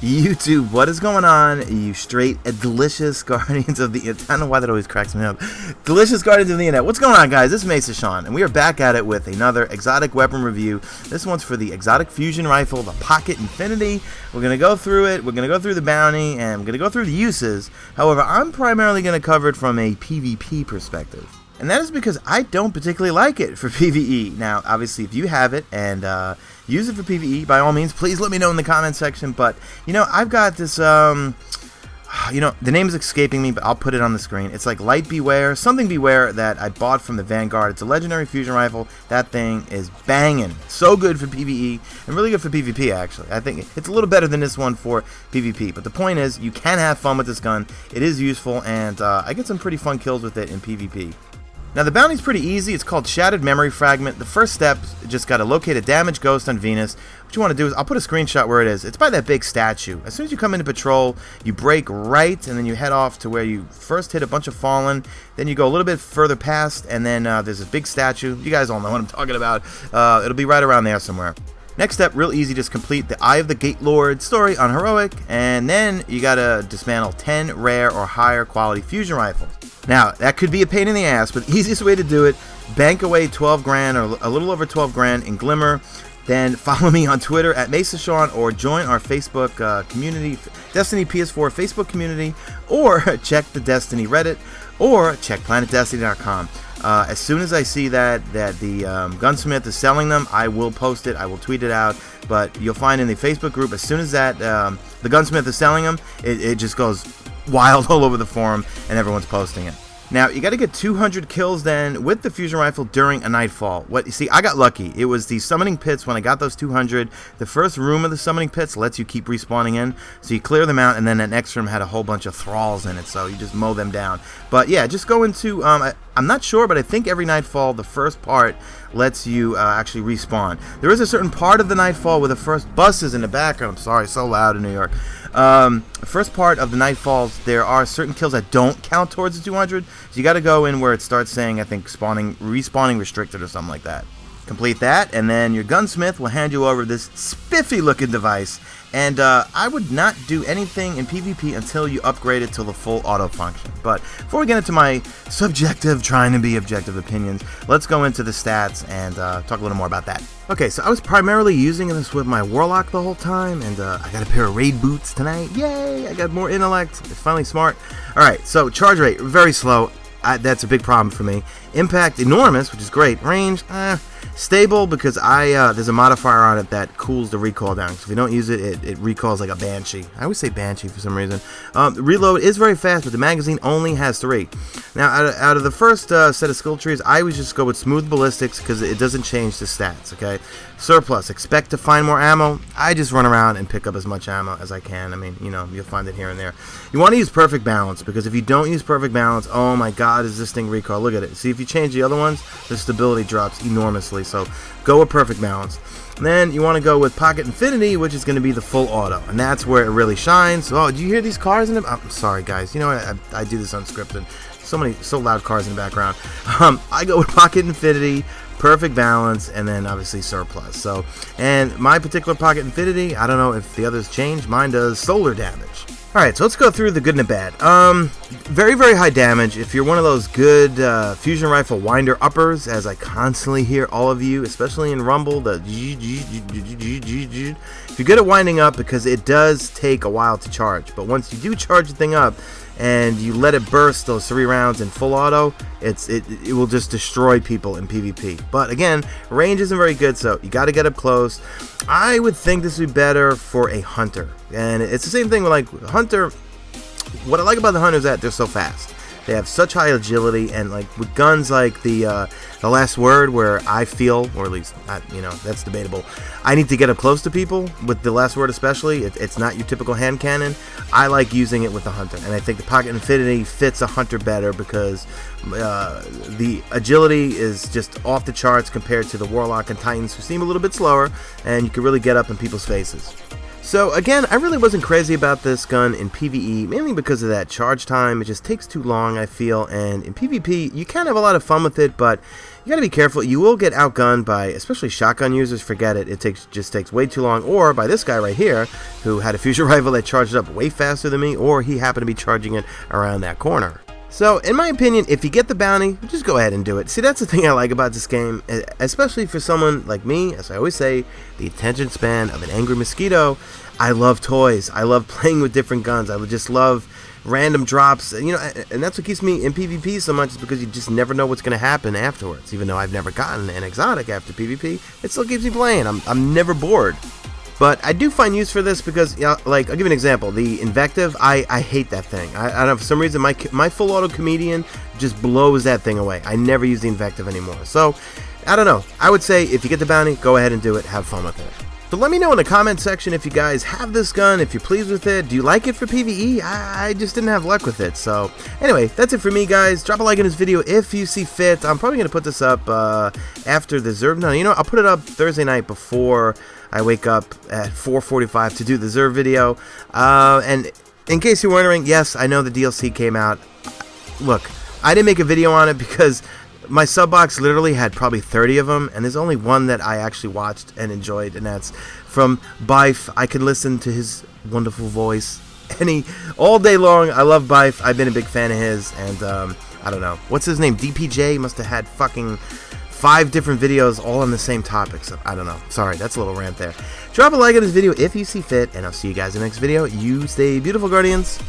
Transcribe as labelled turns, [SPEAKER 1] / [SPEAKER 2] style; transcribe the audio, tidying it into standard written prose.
[SPEAKER 1] YouTube, what is going on? You straight delicious guardians of the internet. I don't know why that always cracks me up. Delicious guardians of the internet. What's going on, guys? This is Mesa Sean, and we are back at it with another exotic weapon review. This one's for the exotic fusion rifle, the Pocket Infinity. We're going to go through it. We're going to go through the bounty, and we're going to go through the uses. However, I'm primarily going to cover it from a PvP perspective. And that is because I don't particularly like it for PvE. Now, obviously, if you have it and use it for PvE, by all means, please let me know in the comment section. But, you know, I've got this, the name is escaping me, but I'll put it on the screen. It's like Light Beware, something Beware that I bought from the Vanguard. It's a legendary fusion rifle. That thing is banging. So good for PvE and really good for PvP, actually. I think it's a little better than this one for PvP. But the point is, you can have fun with this gun. It is useful, and I get some pretty fun kills with it in PvP. Now, the bounty's pretty easy. It's called Shattered Memory Fragment. The first step, just got to locate a damaged ghost on Venus. What you want to do is, I'll put a screenshot where it is. It's by that big statue. As soon as you come into patrol, you break right, and then you head off to where you first hit a bunch of fallen. Then you go a little bit further past, and then there's a big statue. You guys all know what I'm talking about. It'll be right around there somewhere. Next step, real easy, just complete the Eye of the Gate Lord story on Heroic, and then you gotta dismantle 10 rare or higher quality fusion rifles. Now, that could be a pain in the ass, but the easiest way to do it, bank away 12 grand or a little over 12 grand in Glimmer, then follow me on Twitter at MesaSean, or join our Facebook community, Destiny PS4 Facebook community, or check the Destiny Reddit, or check PlanetDestiny.com. As soon as I see that the gunsmith is selling them, I will post it. I will tweet it out. But you'll find in the Facebook group, as soon as the gunsmith is selling them, it just goes wild all over the forum, and everyone's posting it. Now, you got to get 200 kills then with the fusion rifle during a nightfall. What you see, I got lucky. It was the summoning pits when I got those 200. The first room of the summoning pits lets you keep respawning in, so you clear them out, and then that next room had a whole bunch of thralls in it, so you just mow them down. But yeah, just go into, I'm not sure, but I think every nightfall, the first part lets you actually respawn. There is a certain part of the nightfall where the first buses in the background, I'm sorry, so loud in New York. The first part of the nightfalls, there are certain kills that don't count towards the 200, so you got to go in where it starts saying, I think, respawning restricted or something like that. Complete that, and then your gunsmith will hand you over this spiffy looking device. And I would not do anything in PvP until you upgrade it to the full auto function. But before we get into my subjective, trying to be objective opinions, let's go into the stats and talk a little more about that. Okay, so I was primarily using this with my Warlock the whole time, and I got a pair of raid boots tonight. Yay! I got more intellect. It's finally smart. Alright, so charge rate, very slow. That's a big problem for me. Impact, enormous, which is great. Range, stable, because there's a modifier on it that cools the recoil down. So if you don't use it, it recoils like a Banshee. I always say Banshee for some reason. Reload is very fast, but the magazine only has 3. Now, out of the first set of skill trees, I always just go with smooth ballistics because it doesn't change the stats, okay? Surplus, expect to find more ammo. I just run around and pick up as much ammo as I can. I mean, you know, you'll find it here and there. You want to use perfect balance, because if you don't use perfect balance, oh my god, is this thing recoil. Look at it. See, if you change the other ones, the stability drops enormously. So go with perfect balance. And then you want to go with Pocket Infinity, which is going to be the full auto, and that's where it really shines. Oh, do you hear these cars in it? I'm sorry, guys. You know, I do this unscripted. So loud cars in the background. I go with Pocket Infinity, perfect balance, and then obviously surplus. So, and my particular Pocket Infinity, I don't know if the others change. Mine does solar damage. Alright, so let's go through the good and the bad. Very, very high damage. If you're one of those good fusion rifle winder uppers, as I constantly hear all of you, especially in Rumble, if you're good at winding up, because it does take a while to charge, but once you do charge the thing up and you let it burst those 3 rounds in full auto, it will just destroy people in PvP. But again, range isn't very good, so you got to get up close. I would think this would be better for a hunter, and it's the same thing with like hunter. What I like about the hunter is that they're so fast. They have such high agility, and like with guns like the Last Word, where I feel, or at least that's debatable, I need to get up close to people. With the Last Word especially, it's not your typical hand cannon. I like using it with the hunter, and I think the Pocket Infinity fits a hunter better because the agility is just off the charts compared to the Warlock and Titans, who seem a little bit slower, and you can really get up in people's faces. So again, I really wasn't crazy about this gun in PvE, mainly because of that charge time. It just takes too long, I feel, and in PvP, you can have a lot of fun with it, but you gotta be careful. You will get outgunned by, especially shotgun users, forget it. It just takes way too long, or by this guy right here, who had a fusion rifle that charged up way faster than me, or he happened to be charging it around that corner. So, in my opinion, if you get the bounty, just go ahead and do it. See, that's the thing I like about this game, especially for someone like me, as I always say, the attention span of an angry mosquito. I love toys. I love playing with different guns. I would just love random drops, you know, and that's what keeps me in PvP so much, is because you just never know what's going to happen afterwards. Even though I've never gotten an exotic after PvP, it still keeps me playing. I'm never bored. But I do find use for this because, you know, like, I'll give you an example. The invective, I hate that thing. I don't know, for some reason, my full auto comedian just blows that thing away. I never use the invective anymore. So, I don't know. I would say, if you get the bounty, go ahead and do it. Have fun with it. So let me know in the comment section if you guys have this gun, if you're pleased with it. Do you like it for PvE? I just didn't have luck with it. So anyway, that's it for me, guys. Drop a like on this video if you see fit. I'm probably going to put this up after the Zerv. No, you know, I'll put it up Thursday night before I wake up at 4:45 to do the Zerv video. And in case you're wondering, yes, I know the DLC came out. Look, I didn't make a video on it because my sub box literally had probably 30 of them, and there's only one that I actually watched and enjoyed, and that's from Bife. I could listen to his wonderful voice all day long. I love Bife. I've been a big fan of his, and I don't know. What's his name? DPJ must have had fucking 5 different videos all on the same topic, so I don't know. Sorry, that's a little rant there. Drop a like on this video if you see fit, and I'll see you guys in the next video. You stay beautiful, Guardians.